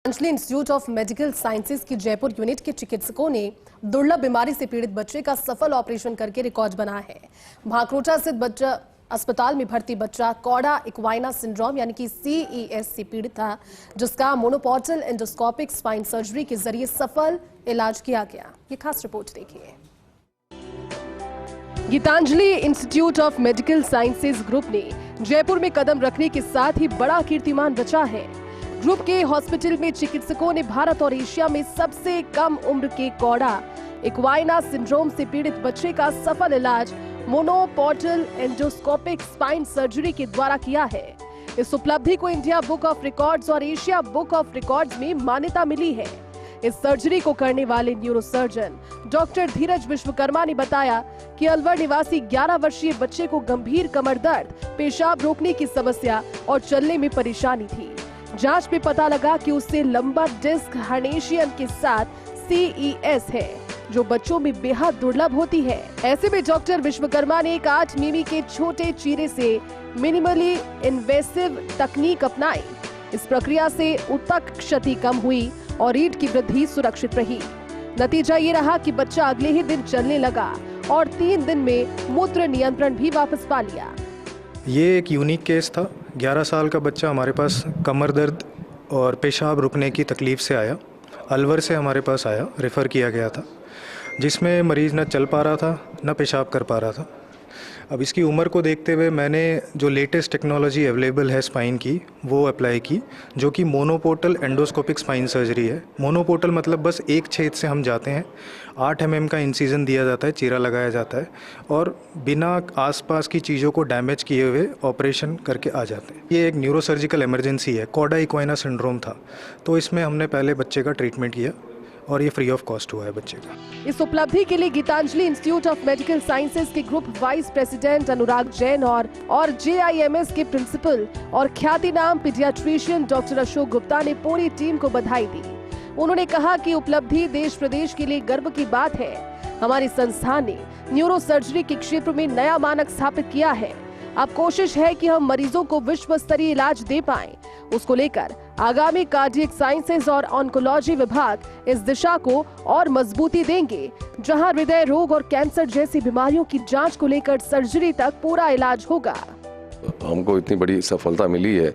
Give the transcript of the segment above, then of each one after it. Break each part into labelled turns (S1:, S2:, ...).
S1: Geetanjali institute of medical sciences की Jaipur unit के चिकित्सकों ने दुर्लभ बीमारी से पीड़ित बच्चे का सफल ऑपरेशन करके रिकॉर्ड बनाया है। भाखरोटा स्थित बच्चा अस्पताल में भर्ती बच्चा कौड़ा इक्वाइना सिंड्रोम यानी कि CES से पीड़ित था, जिसका मोनोपोर्टल एंडोस्कोपिक स्पाइन सर्जरी के जरिए सफल इलाज किया गया। ये खास रिपोर्ट देखिए। Gitanjali institute of medical sciences group ने जयपुर में कदम रखने के साथ ही बड़ा कीर्तिमान रचा है। ग्रुप के हॉस्पिटल में चिकित्सकों ने भारत और एशिया में सबसे कम उम्र के कौड़ा इक्वाइना सिंड्रोम से पीड़ित बच्चे का सफल इलाज मोनोपोर्टल एंडोस्कोपिक स्पाइन सर्जरी के द्वारा किया है। इस उपलब्धि को इंडिया बुक ऑफ रिकॉर्ड्स और एशिया बुक ऑफ रिकॉर्ड्स में मान्यता मिली है। इस सर्जरी को करने वाले न्यूरोसर्जन डॉक्टर धीरज विश्वकर्मा ने बताया कि अलवर निवासी 11 वर्षीय बच्चे को गंभीर कमर दर्द, पेशाब रोकने की समस्या और चलने में परेशानी थी। जांच में पता लगा कि उससे लंबा डिस्क हर्निशियन के साथ CES है, जो बच्चों में बेहद दुर्लभ होती है। ऐसे में डॉक्टर विश्वकर्मा ने एक 8 मिमी के छोटे चीरे से मिनिमली इन्वेसिव तकनीक अपनाई। इस प्रक्रिया से ऊतक क्षति कम हुई और रीढ़ की वृद्धि सुरक्षित रही। नतीजा ये रहा कि बच्चा अगले ही दिन चलने लगा और 3 दिन में मूत्र नियंत्रण भी वापस पा लिया।
S2: ये एक यूनिक केस था। 11 साल का बच्चा हमारे पास कमर दर्द और पेशाब रुकने की तकलीफ से आया। अलवर से हमारे पास आया, रेफ़र किया गया था, जिसमें मरीज़ न चल पा रहा था न पेशाब कर पा रहा था। अब इसकी उम्र को देखते हुए मैंने जो लेटेस्ट टेक्नोलॉजी अवेलेबल है स्पाइन की वो अप्लाई की, जो कि मोनोपोर्टल एंडोस्कोपिक स्पाइन सर्जरी है। मोनोपोर्टल मतलब बस एक छेद से हम जाते हैं, 8 mm का इंसिजन दिया जाता है, चीरा लगाया जाता है और बिना आसपास की चीज़ों को डैमेज किए हुए ऑपरेशन करके आ जाते हैं। ये एक न्यूरोसर्जिकल इमरजेंसी है, कौड़ा इक्वाइना सिंड्रोम था, तो इसमें हमने पहले बच्चे का ट्रीटमेंट किया और ये फ्री ऑफ कॉस्ट हुआ है बच्चे का।
S1: इस उपलब्धि के लिए Gitanjali institute of medical sciences के group vice president Anurag Jain और JIMS के प्रिंसिपल और ख्यातिनाम पीडियाट्रिशियन डॉक्टर अशोक गुप्ता ने पूरी टीम को बधाई दी। उन्होंने कहा कि उपलब्धि देश प्रदेश के लिए गर्व की बात है। हमारी संस्थान ने न्यूरो सर्जरी के क्षेत्र में नया मानक स्थापित किया है। अब कोशिश है कि हम मरीजों को विश्व स्तरीय इलाज दे पाएं। उसको लेकर आगामी कार्डियक साइंसेज और ऑन्कोलॉजी विभाग इस दिशा को और मजबूती देंगे, जहां हृदय रोग और कैंसर जैसी बीमारियों की जांच को लेकर सर्जरी तक पूरा इलाज होगा।
S3: हमको इतनी बड़ी सफलता मिली है,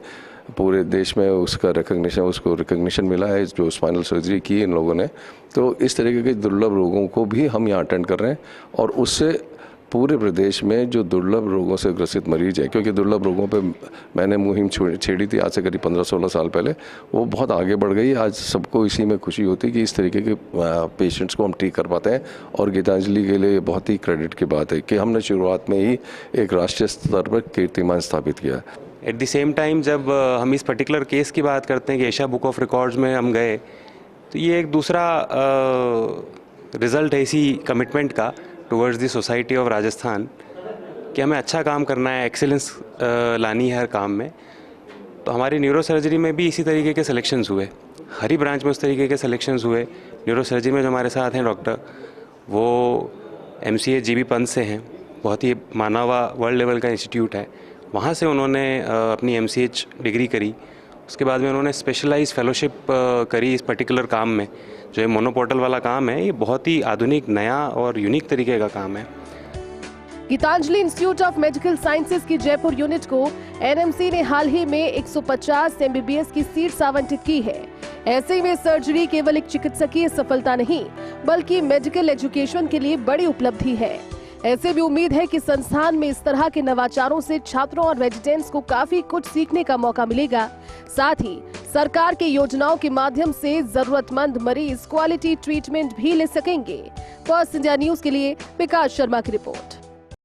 S3: पूरे देश में उसको रिकग्निशन मिला है जो स्पाइनल सर्जरी की इन लोगों ने। तो इस तरीके के दुर्लभ रोगों को भी हम यहाँ अटेंड कर रहे हैं और उससे पूरे प्रदेश में जो दुर्लभ रोगों से ग्रसित मरीज है, क्योंकि दुर्लभ रोगों पे मैंने मुहिम छेड़ी थी आज से करीब 15-16 साल पहले, वो बहुत आगे बढ़ गई। आज सबको इसी में खुशी होती है कि इस तरीके के पेशेंट्स को हम ठीक कर पाते हैं और गीतांजलि के लिए बहुत ही क्रेडिट की बात है कि हमने शुरुआत में ही एक राष्ट्रीय स्तर पर कीर्तिमान स्थापित किया।
S4: एट द सेम टाइम जब हम इस पर्टिकुलर केस की बात करते हैं कि एशिया बुक ऑफ रिकॉर्ड्स में हम गए, तो ये एक दूसरा रिजल्ट है इसी कमिटमेंट का towards the society of Rajasthan कि हमें अच्छा काम करना है, एक्सीलेंस लानी है हर काम में। तो हमारी न्यूरो सर्जरी में भी इसी तरीके के सिलेक्शंस हुए, हर ही ब्रांच में उस तरीके के सिलेक्शंस हुए। न्यूरो सर्जरी में जो हमारे साथ हैं डॉक्टर, वो MCH GB पंत से हैं, बहुत ही माना हुआ वर्ल्ड लेवल का इंस्टीट्यूट है। वहाँ से उन्होंने अपनी MCH डिग्री करी। उसके बाद में उन्होंने स्पेशलाइज फेलोशिप करी इस पर्टिकुलर काम में। जो ये मोनोपोर्टल वाला काम है, ये बहुत ही आधुनिक, नया और यूनिक तरीके का काम है।
S1: Gitanjali institute of medical sciences की जयपुर यूनिट को NMC ने हाल ही में 150 MBBS की सीट्स आवंटित की है। ऐसे में सर्जरी केवल एक चिकित्सकीय सफलता नहीं, बल्कि मेडिकल एजुकेशन के लिए बड़ी उपलब्धि है। ऐसे भी उम्मीद है कि संस्थान में इस तरह के नवाचारों से छात्रों और रेजिडेंट्स को काफी कुछ सीखने का मौका मिलेगा। साथ ही सरकार के योजनाओं के माध्यम से जरूरतमंद मरीज क्वालिटी ट्रीटमेंट भी ले सकेंगे। फर्स्ट इंडिया न्यूज के लिए विकास शर्मा की रिपोर्ट।